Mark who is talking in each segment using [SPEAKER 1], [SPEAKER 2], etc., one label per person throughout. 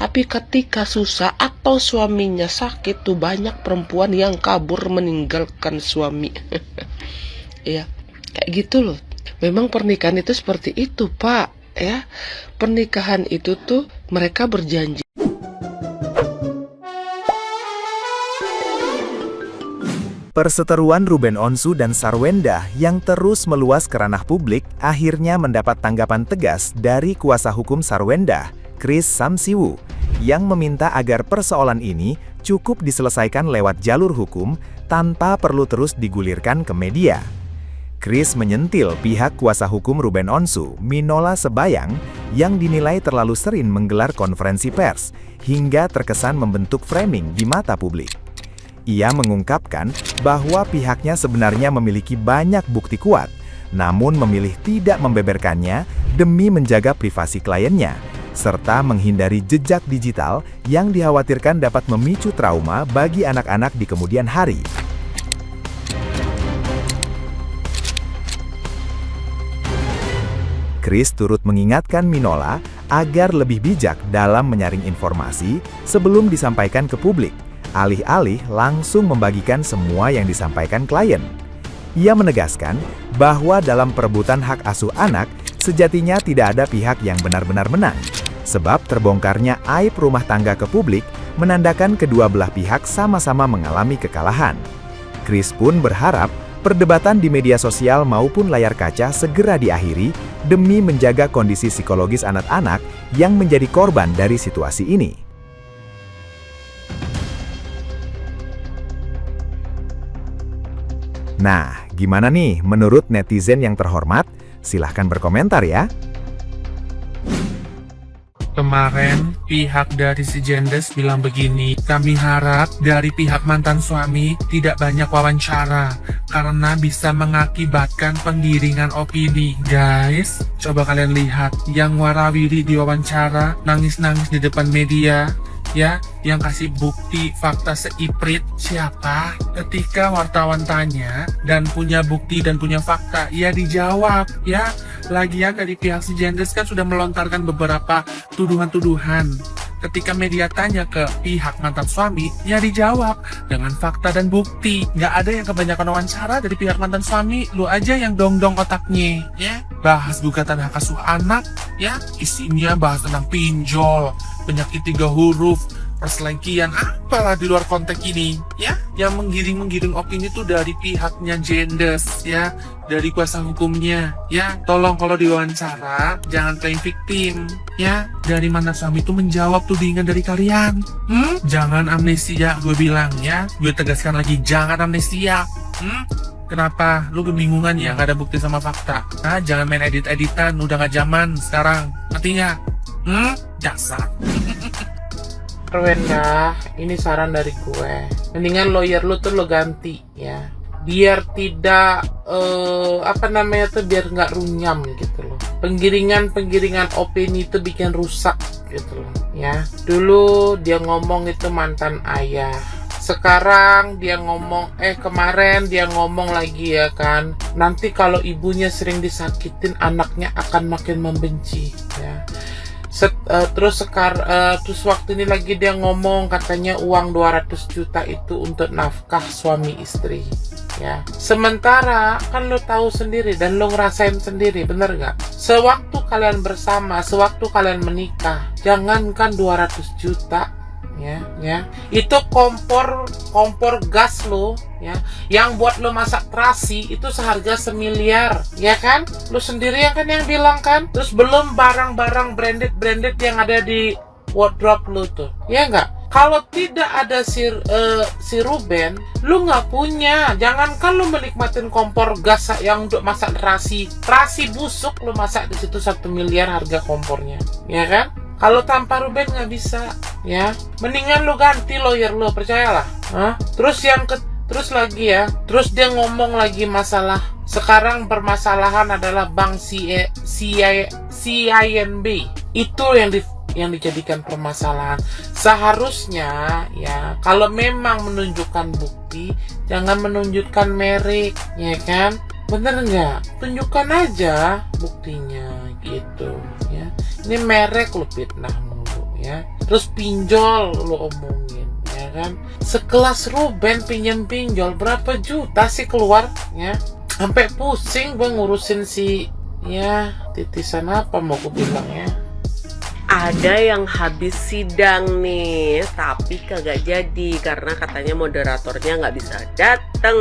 [SPEAKER 1] Tapi ketika susah atau suaminya sakit tuh banyak perempuan yang kabur meninggalkan suami. Ya, kayak gitu loh. Memang pernikahan itu seperti itu, Pak. Ya, pernikahan itu tuh mereka berjanji.
[SPEAKER 2] Perseteruan Ruben Onsu dan Sarwenda yang terus meluas ke ranah publik akhirnya mendapat tanggapan tegas dari kuasa hukum Sarwenda, Chris Samsiwu, yang meminta agar persoalan ini cukup diselesaikan lewat jalur hukum tanpa perlu terus digulirkan ke media. Chris menyentil pihak kuasa hukum Ruben Onsu, Minola Sebayang, yang dinilai terlalu sering menggelar konferensi pers hingga terkesan membentuk framing di mata publik. Ia mengungkapkan bahwa pihaknya sebenarnya memiliki banyak bukti kuat, namun memilih tidak membeberkannya demi menjaga privasi kliennya, serta menghindari jejak digital yang dikhawatirkan dapat memicu trauma bagi anak-anak di kemudian hari. Chris turut mengingatkan Minola agar lebih bijak dalam menyaring informasi sebelum disampaikan ke publik, alih-alih langsung membagikan semua yang disampaikan klien. Ia menegaskan bahwa dalam perebutan hak asuh anak, sejatinya tidak ada pihak yang benar-benar menang. Sebab terbongkarnya aib rumah tangga ke publik menandakan kedua belah pihak sama-sama mengalami kekalahan. Chris pun berharap perdebatan di media sosial maupun layar kaca segera diakhiri demi menjaga kondisi psikologis anak-anak yang menjadi korban dari situasi ini. Nah, gimana nih menurut netizen yang terhormat? Silahkan berkomentar ya.
[SPEAKER 3] Kemarin, pihak dari si Jendes bilang begini, kami harap dari pihak mantan suami tidak banyak wawancara, karena bisa mengakibatkan penggiringan opini. Guys, coba kalian lihat, yang warawiri diwawancara, nangis-nangis di depan media, ya, yang kasih bukti fakta seiprit siapa? Ketika wartawan tanya dan punya bukti dan punya fakta, ya dijawab, ya. Lagian dari pihak si Jendes kan sudah melontarkan beberapa tuduhan-tuduhan. Ketika media tanya ke pihak mantan suami, ya dijawab dengan fakta dan bukti. Nggak ada yang kebanyakan wawancara dari pihak mantan suami, lu aja yang dong-dong otaknya, ya. Bahas gugatan hak asuh anak, ya, isinya bahas tentang pinjol, penyakit 3 huruf, perselengkian, apalah di luar konteks ini, ya. Yang menggiring-menggiring opini itu dari pihaknya Jendes, ya, dari kuasa hukumnya, ya. Tolong kalau diwawancara jangan playing victim, ya. Dari mantan suami itu menjawab tudingan dari kalian. Jangan amnesia, gue bilang, ya. Gue tegaskan lagi, jangan amnesia. Kenapa? Lu kebingungan ya, gak ada bukti sama fakta? Nah, jangan main edit-editan, udah gak zaman sekarang. Ngerti gak? Dasar.
[SPEAKER 4] Sarwenda, ini saran dari gue. Mendingan lawyer lu tuh lo ganti, ya. Biar tidak, biar nggak runyam gitu loh. Penggiringan opini itu bikin rusak gitu loh, ya. Dulu dia ngomong itu mantan ayah. Sekarang dia ngomong, kemarin dia ngomong lagi ya kan, nanti kalau ibunya sering disakitin, anaknya akan makin membenci, ya. Terus waktu ini lagi dia ngomong katanya uang 200 juta itu untuk nafkah suami istri, ya. Sementara kan lo tahu sendiri dan lo ngerasain sendiri, bener gak? Sewaktu kalian bersama, sewaktu kalian menikah, jangankan 200 juta, ya, itu kompor gas lo, ya, yang buat lo masak terasi itu seharga 1 miliar, ya kan? Lo sendiri yang bilang kan? Terus belum barang-barang branded yang ada di wardrobe lo tuh, ya nggak? Kalau tidak ada si Ruben, lu nggak punya. Jangankan lu menikmatin kompor gas yang untuk masak terasi busuk lu masak di situ 1 miliar harga kompornya, ya kan? Kalau tanpa Ruben nggak bisa, ya. Mendingan lu ganti lawyer lu, percayalah. Terus lagi ya, terus dia ngomong lagi masalah. Sekarang permasalahan adalah bank CIMB. Itu yang dijadikan permasalahan. Seharusnya ya, kalau memang menunjukkan bukti, jangan menunjukkan merek, ya kan? Bener nggak? Tunjukkan aja buktinya gitu, ya. Ini merek lu fitnah mulu, ya. terus pinjol lu omongin, ya kan? Sekelas Ruben pinjam pinjol berapa juta sih keluarnya? Sampai pusing gue ngurusin si, ya titisan apa mau gue bilang ya.
[SPEAKER 1] Ada yang habis sidang nih, tapi kagak jadi karena katanya moderatornya nggak bisa datang.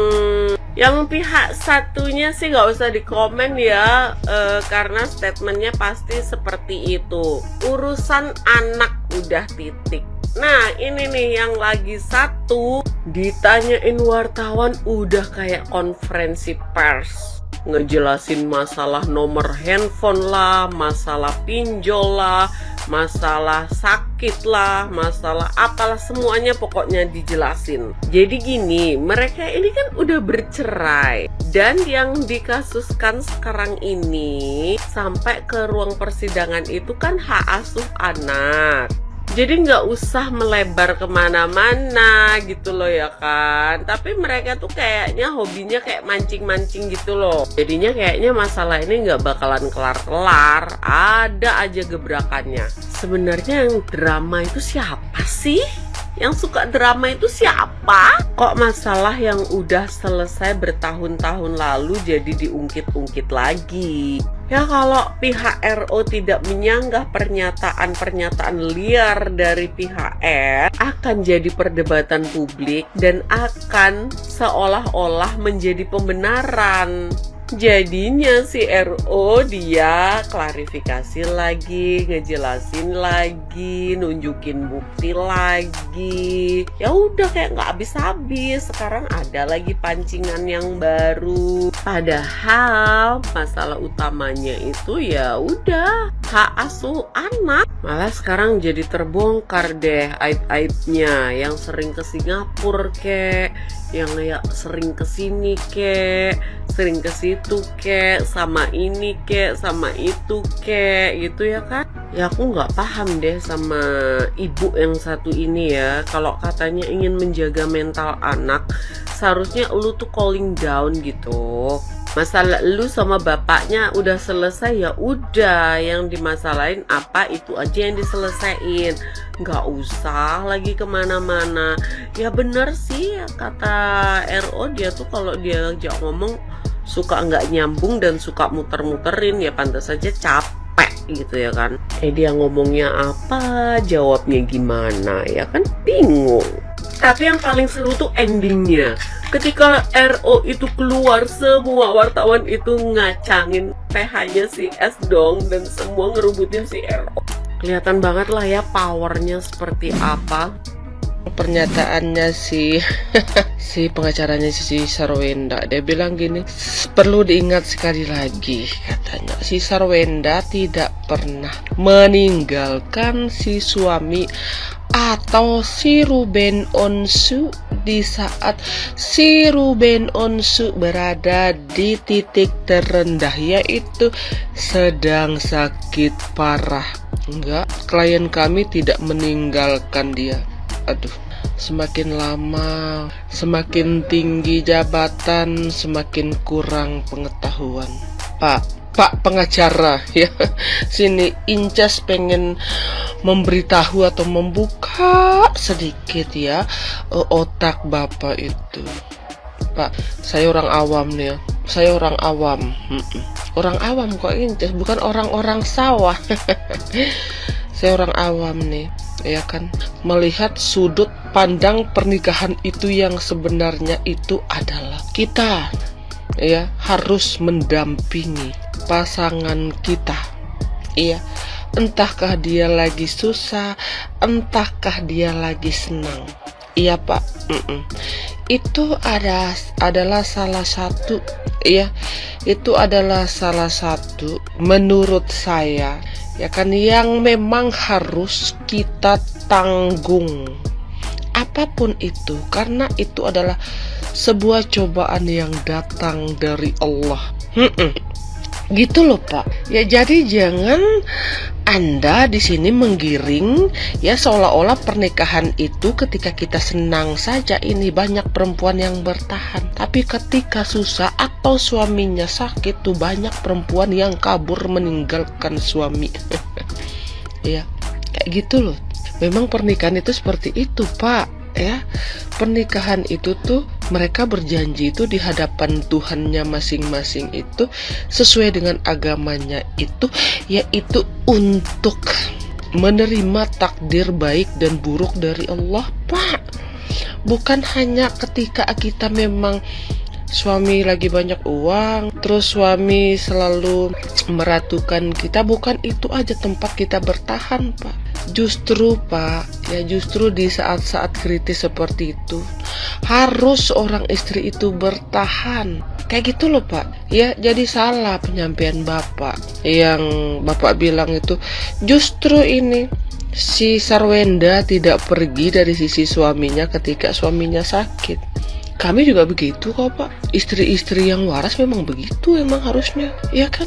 [SPEAKER 1] Yang pihak satunya sih nggak usah dikomen ya, karena statementnya pasti seperti itu. Urusan anak udah titik. Nah ini nih yang lagi satu ditanyain wartawan udah kayak konferensi pers, ngejelasin masalah nomor handphone lah, masalah pinjol lah, masalah sakit lah, masalah apalah, semuanya pokoknya dijelasin. Jadi gini, mereka ini kan udah bercerai, dan yang dikasuskan sekarang ini sampai ke ruang persidangan itu kan hak asuh anak. Jadi nggak usah melebar kemana-mana gitu loh ya kan. Tapi mereka tuh kayaknya hobinya kayak mancing-mancing gitu loh. Jadinya kayaknya masalah ini nggak bakalan kelar-kelar. Ada aja gebrakannya. Sebenarnya yang drama itu siapa sih? Yang suka drama itu siapa? Kok masalah yang udah selesai bertahun-tahun lalu jadi diungkit-ungkit lagi? Ya kalau pihak RO tidak menyanggah pernyataan-pernyataan liar dari pihak R, akan jadi perdebatan publik dan akan seolah-olah menjadi pembenaran. Jadinya si RO dia klarifikasi lagi, ngejelasin lagi, nunjukin bukti lagi. Ya udah kayak nggak habis-habis. Sekarang ada lagi pancingan yang baru. Padahal masalah utamanya itu ya udah hak asuh anak. Malah sekarang jadi terbongkar deh aib-aibnya, yang sering ke Singapura kek, yang ya sering ke sini kek, sering ke situ kek, sama ini kek, sama itu kek, gitu ya kan. Ya aku nggak paham deh sama ibu yang satu ini ya. Kalau katanya ingin menjaga mental anak, seharusnya lu tuh calling down gitu. Masalah lu sama bapaknya udah selesai, ya udah, yang dimasalahin apa itu aja yang diselesain, nggak usah lagi kemana-mana. Ya bener sih kata RO, dia tuh kalau dia ajak ngomong suka nggak nyambung dan suka muter-muterin, ya pantas saja capek gitu ya kan. Dia ngomongnya apa, jawabnya gimana, ya kan bingung. Tapi yang paling seru tuh endingnya. Ketika RO itu keluar, semua wartawan itu ngacangin PH-nya si S dong, dan semua ngerubutin si RO. Kelihatan banget lah ya powernya seperti apa. Pernyataannya si pengacaranya si Sarwenda, dia bilang gini, perlu diingat sekali lagi katanya, si Sarwenda tidak pernah meninggalkan si suami atau si Ruben Onsu di saat si Ruben Onsu berada di titik terendah, yaitu sedang sakit parah. Enggak, klien kami tidak meninggalkan dia. Aduh, semakin lama, semakin tinggi jabatan, semakin kurang pengetahuan. Pak pengacara ya, sini Incas pengen memberitahu atau membuka sedikit ya otak Bapak itu. Pak, saya orang awam nih ya, saya orang awam. Orang awam kok Incas, bukan orang-orang sawah. Saya orang awam nih, ya kan, melihat sudut pandang pernikahan itu yang sebenarnya itu adalah kita ya harus mendampingi pasangan kita, iya, entahkah dia lagi susah, entahkah dia lagi senang. Iya Pak, itu adalah salah satu, ya, itu adalah salah satu menurut saya, ya kan, yang memang harus kita tanggung apapun itu, karena itu adalah sebuah cobaan yang datang dari Allah. Gitu loh Pak. Ya jadi jangan Anda di sini menggiring ya seolah-olah pernikahan itu ketika kita senang saja, ini banyak perempuan yang bertahan. Tapi ketika susah atau suaminya sakit tuh banyak perempuan yang kabur meninggalkan suami. Ya, kayak gitu loh. Memang pernikahan itu seperti itu, Pak. Ya, pernikahan itu tuh mereka berjanji itu di hadapan Tuhannya masing-masing itu sesuai dengan agamanya itu, yaitu untuk menerima takdir baik dan buruk dari Allah, Pak. Bukan hanya ketika kita memang suami lagi banyak uang, terus suami selalu meratukan kita, bukan itu aja tempat kita bertahan, Pak. Justru, Pak, ya justru di saat-saat kritis seperti itu harus orang istri itu bertahan. Kayak gitu loh, Pak. Ya, jadi salah penyampaian Bapak. Yang Bapak bilang itu justru ini si Sarwenda tidak pergi dari sisi suaminya ketika suaminya sakit. Kami juga begitu kok, Pak. Istri-istri yang waras memang begitu, emang harusnya, ya kan?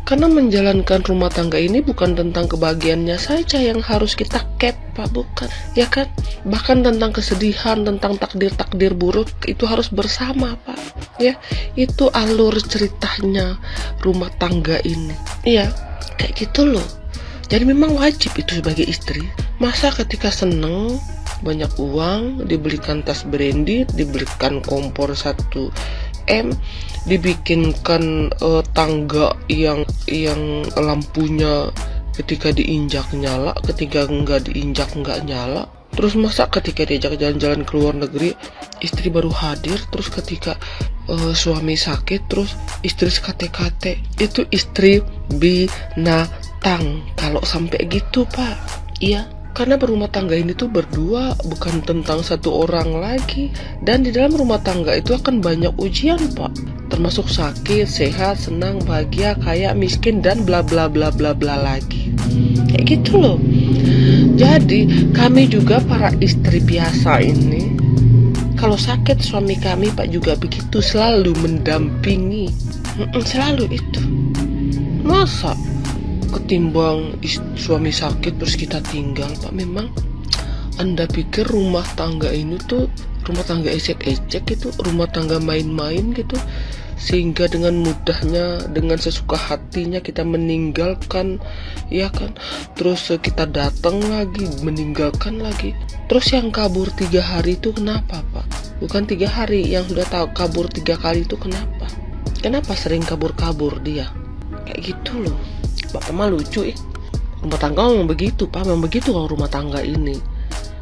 [SPEAKER 1] Karena menjalankan rumah tangga ini bukan tentang kebahagiaannya saja yang harus kita cap, Pak, bukan, ya kan? Bahkan tentang kesedihan, tentang takdir-takdir buruk itu harus bersama, Pak. Ya, itu alur ceritanya rumah tangga ini. Iya, kayak gitu loh. Jadi memang wajib itu sebagai istri. Masa ketika seneng banyak uang, dibelikan tas branded, dibelikan kompor 1M, dibikinkan tangga yang lampunya ketika diinjak nyala, ketika enggak diinjak enggak nyala. Terus masa ketika diajak jalan-jalan ke luar negeri, istri baru hadir, terus ketika suami sakit, terus istri sekate-kate. Itu istri binatang kalau sampai gitu, Pak. Iya. Karena berumah tangga ini tuh berdua, bukan tentang satu orang lagi. Dan di dalam rumah tangga itu akan banyak ujian, Pak. Termasuk sakit, sehat, senang, bahagia, kaya, miskin, dan bla bla bla bla bla lagi. Kayak gitu loh. Jadi kami juga para istri biasa ini, kalau sakit suami kami, Pak, juga begitu, selalu mendampingi. Selalu itu. Masa ketimbang suami sakit terus kita tinggal, Pak? Memang Anda pikir rumah tangga ini tuh rumah tangga ecek-ecek itu, rumah tangga main-main gitu, sehingga dengan mudahnya, dengan sesuka hatinya kita meninggalkan, ya kan? Terus kita datang lagi, meninggalkan lagi. Terus yang kabur 3 hari itu kenapa, Pak? Bukan 3 hari, yang sudah tahu kabur 3 kali itu kenapa? Kenapa sering kabur-kabur dia? Kayak gitu loh. Bapak mah lucu. Rumah tangga memang begitu, Pak. Memang begitu kalau rumah tangga ini.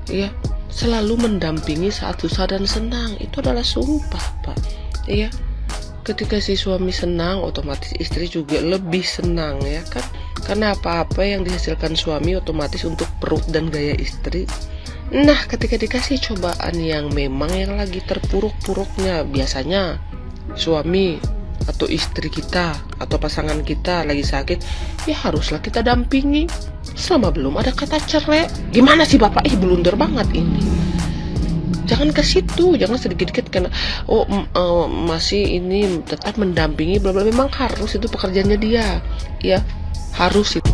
[SPEAKER 1] Iya, selalu mendampingi saat susah dan senang. Itu adalah sumpah, Pak. Iya. Ketika si suami senang, otomatis istri juga lebih senang, ya kan? Karena apa-apa yang dihasilkan suami otomatis untuk perut dan gaya istri. Nah, ketika dikasih cobaan yang memang yang lagi terpuruk-puruknya, biasanya suami atau istri kita atau pasangan kita lagi sakit, ya haruslah kita dampingi selama belum ada kata cerai. Gimana sih, Bapak? Blunder banget ini. Jangan ke situ, jangan sedikit-sedikit karena masih ini tetap mendampingi bla bla. Memang harus, itu pekerjaannya dia. Ya, harus itu.